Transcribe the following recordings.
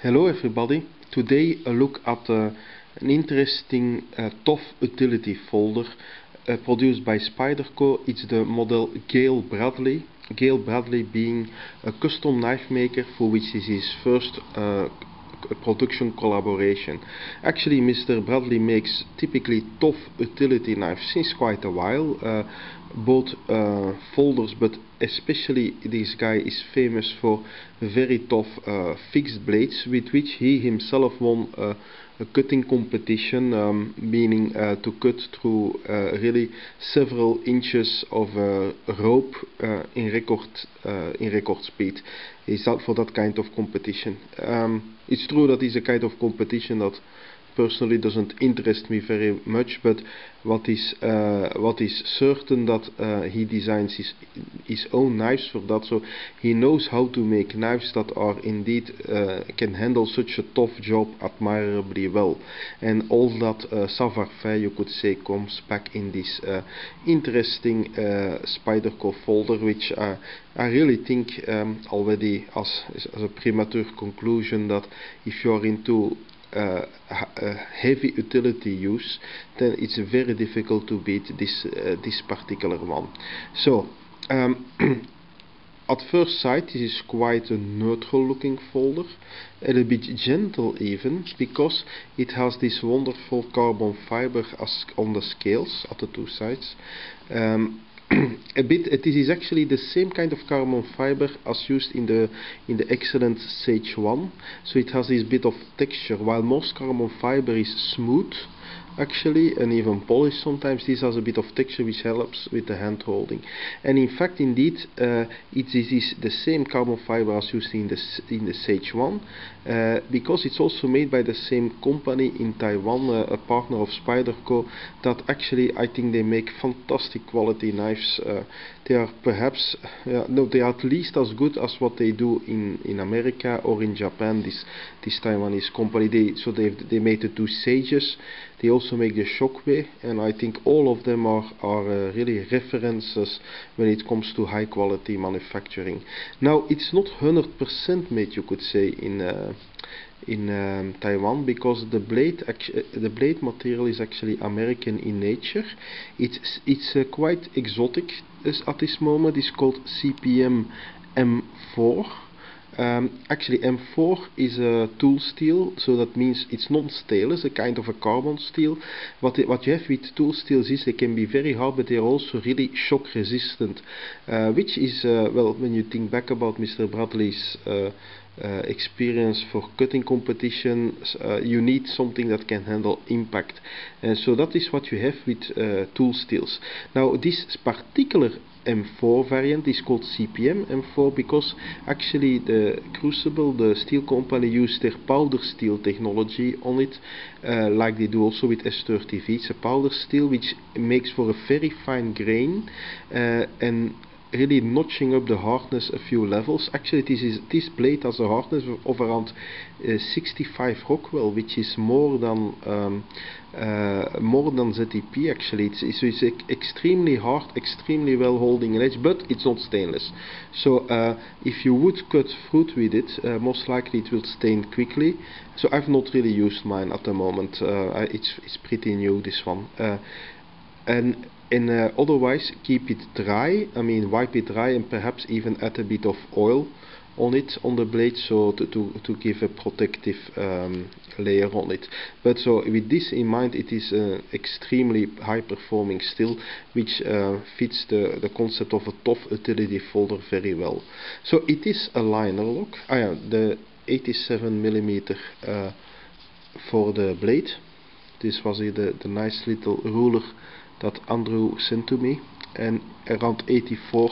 Hello everybody. Today a look at an interesting tough utility folder produced by Spyderco. It's the model Gayle Bradley. Gayle Bradley being a custom knife maker for which is his first production collaboration. Actually, Mr. Bradley makes typically tough utility knives since quite a while, both folders, but especially this guy is famous for very tough fixed blades, with which he himself won a cutting competition, meaning to cut through really several inches of rope in record speed. He's out for that kind of competition. It's true that it's a kind of competition that personally doesn't interest me very much, but what is certain that he designs his own knives for that, so he knows how to make knives that are indeed can handle such a tough job admirably well, and all that savoir-faire, you could say, comes back in this interesting Spyderco folder, which I really think already as a premature conclusion that if you are into heavy utility use, then it's very difficult to beat this particular one. So at first sight this is quite a neutral looking folder, a little bit gentle even, because it has this wonderful carbon fiber as on the scales at the two sides. It is actually the same kind of carbon fiber as used in the excellent Sage 1, so it has this bit of texture. While most carbon fiber is smooth actually, and even polished sometimes, this has a bit of texture which helps with the hand holding. And in fact, indeed, it is the same carbon fiber as used in the Sage 1, because it's also made by the same company in Taiwan, a partner of Spyderco, that actually I think they make fantastic quality knives. They are perhaps, they are at least as good as what they do in America or in Japan. This Taiwanese company, they made the two Sages. They also make the Shockwave, and I think all of them are really references when it comes to high quality manufacturing. Now, it's not 100% made, you could say, in Taiwan, because the blade material is actually American in nature. It's quite exotic at this moment. It's called CPM M4. Actually, M4 is a tool steel, so that means it's non-stainless, a kind of a carbon steel. What you have with tool steels is they can be very hard, but they are also really shock resistant, which is, well, when you think back about Mr. Bradley's experience for cutting competitions, you need something that can handle impact, and so that is what you have with tool steels. Now, this particular M4 variant is called CPM M4 because actually the crucible, the steel company, used their powder steel technology on it, like they do also with S30V. It's a powder steel which makes for a very fine grain, and really notching up the hardness a few levels. Actually, this blade has a hardness of around 65 Rockwell, which is more than ZTP. Actually, it's extremely hard, extremely well holding an edge, but it's not stainless. So if you would cut fruit with it, most likely it will stain quickly. So I've not really used mine at the moment. It's pretty new, this one. And otherwise, keep it dry. I mean, wipe it dry and perhaps even add a bit of oil on it, on the blade, so to give a protective layer on it. But so with this in mind, it is extremely high performing steel, which fits the concept of a tough utility folder very well. So it is a liner lock. The 87mm for the blade. This was the nice little ruler that Andrew sent to me, and around 84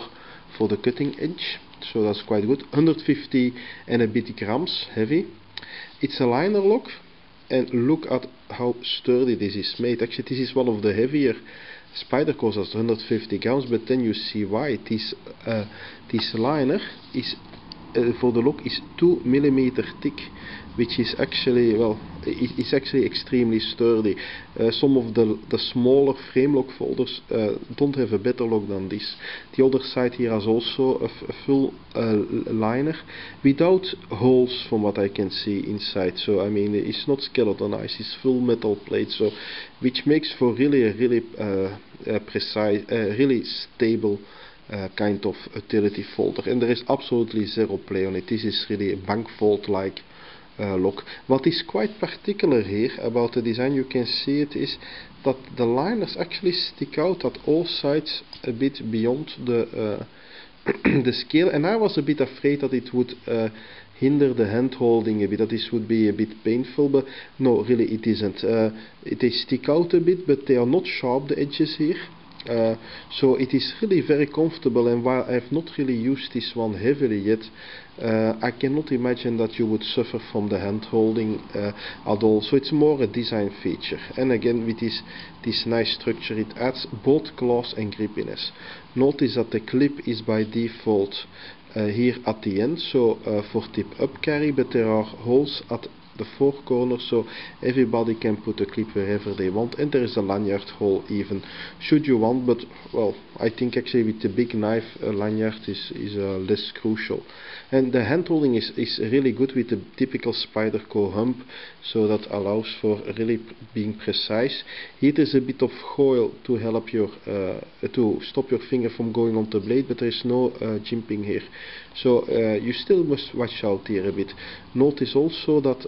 for the cutting edge, so that's quite good. 150 and a bit grams heavy. It's a liner lock, and look at how sturdy this is made. Actually, this is one of the heavier Spydercos, as 150 grams, but then you see why. This liner is for the lock is 2 mm thick, which is actually, well, it's actually extremely sturdy. Some of the smaller frame lock folders don't have a better lock than this. The other side here has also a full liner without holes from what I can see inside. So I mean, it's not skeletonized, it's full metal plate, so which makes for really a really precise, really stable kind of utility folder. And there is absolutely zero play on it. This is really a bank vault like lock. What is quite particular here about the design, you can see it, is that the liners actually stick out at all sides a bit beyond the the scale, and I was a bit afraid that it would hinder the hand holding a bit, that this would be a bit painful, but no, really it isn't. They stick out a bit, but they are not sharp, the edges here. So it is really very comfortable, and while I have not really used this one heavily yet, I cannot imagine that you would suffer from the hand holding at all. So it's more a design feature, and again with this nice structure, it adds both class and grippiness. Notice that the clip is by default here at the end, so for tip up carry, but there are holes at the four corners, so everybody can put a clip wherever they want, and there is a lanyard hole even, should you want, but well, I think actually with the big knife a lanyard is less crucial. And the hand holding is really good with the typical Spyderco hump, so that allows for really being precise. Here there's a bit of coil to help your to stop your finger from going on the blade, but there is no jimping here, so you still must watch out here a bit. Notice also that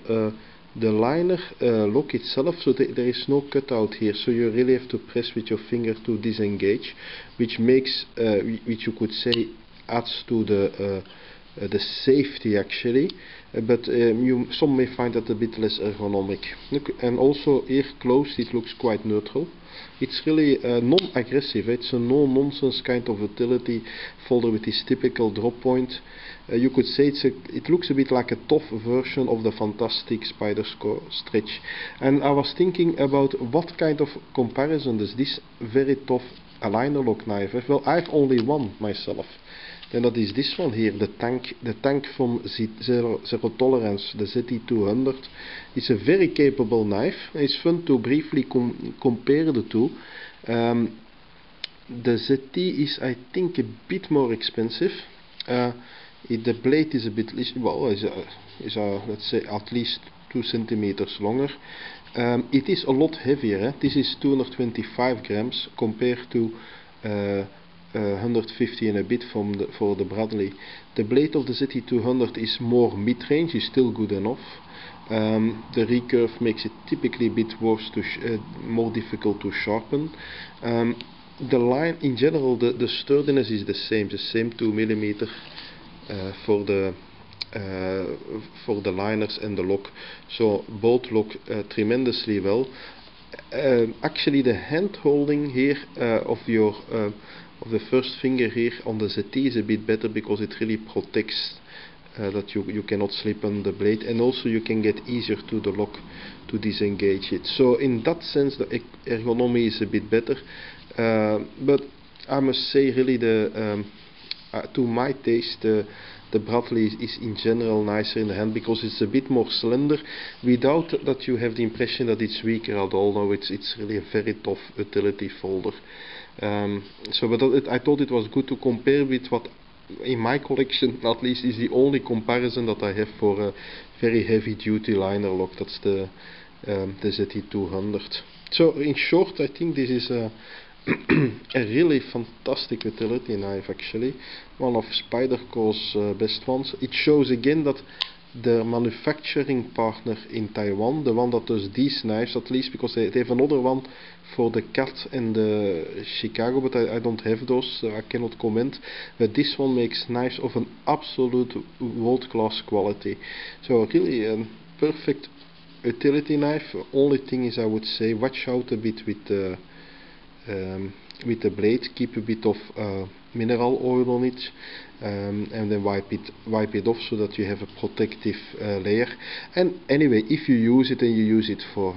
the liner lock itself, so there is no cutout here, so you really have to press with your finger to disengage, which makes which you could say adds to the safety actually, but some may find that a bit less ergonomic. Look, and also here closed it looks quite neutral. It's really non-aggressive, it's a no-nonsense kind of utility folder with this typical drop point. You could say it looks a bit like a tough version of the fantastic Spyderco stretch. And I was thinking about what kind of comparison does this very tough liner lock knife have. Well, I've only one myself, and that is this one here, the tank from Zero Tolerance, the ZT200. It's a very capable knife. It's fun to briefly compare the two. The ZT is, I think, a bit more expensive. The blade is a bit, well, let's say at least 2 centimeters longer. It is a lot heavier. This is 225 grams compared to 150 and a bit for the Bradley. The blade of the ZT200 is more mid-range, is still good enough. The recurve makes it typically a bit worse more difficult to sharpen. The line in general, the sturdiness is the same 2 mm for the liners and the lock, so both lock tremendously well. Actually, the hand holding here of the first finger here on the ZT is a bit better, because it really protects that you cannot slip on the blade, and also you can get easier to the lock to disengage it. So in that sense the ergonomy is a bit better, but I must say really to my taste the Bradley is in general nicer in the hand, because it's a bit more slender without that you have the impression that it's weaker at all. No, it's really a very tough utility folder. But I thought it was good to compare with what in my collection at least is the only comparison that I have for a very heavy duty liner lock. That's the ZT200. So in short, I think this is a really fantastic utility knife, actually one of Spyderco's best ones. It shows again that the manufacturing partner in Taiwan, the one that does these knives, at least, because they have another one for the Cat and the Chicago, but I don't have those, so I cannot comment. But this one makes knives of an absolute world-class quality. So really a perfect utility knife. Only thing is, I would say, watch out a bit with the blade. Keep a bit of mineral oil on it, and then wipe it off so that you have a protective layer. And anyway, if you use it and you use it for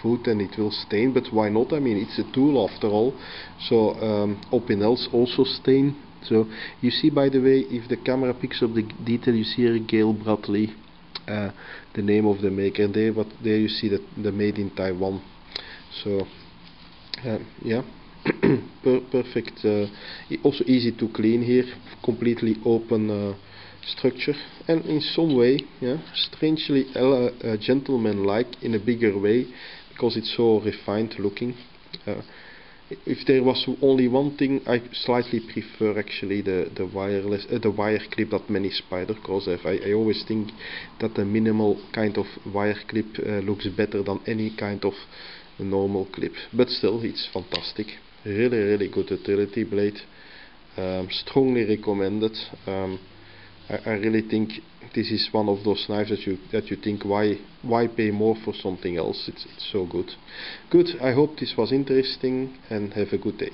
food, and it will stain, but why not? I mean, it's a tool after all, so opinels also stain, So you see, by the way, if the camera picks up the detail, you see here Gayle Bradley, the name of the maker. There you see that the made in Taiwan. So yeah, perfect. Also easy to clean here, completely open structure, and in some way, yeah, strangely gentleman-like in a bigger way, because it's so refined looking. If there was only one thing, I slightly prefer actually the wire clip that many Spydercos have. I always think that the minimal kind of wire clip looks better than any kind of normal clip. But still, it's fantastic. Really good utility blade. Strongly recommended. I really think this is one of those knives that you think, why pay more for something else? It's so good. Good. I hope this was interesting, and have a good day.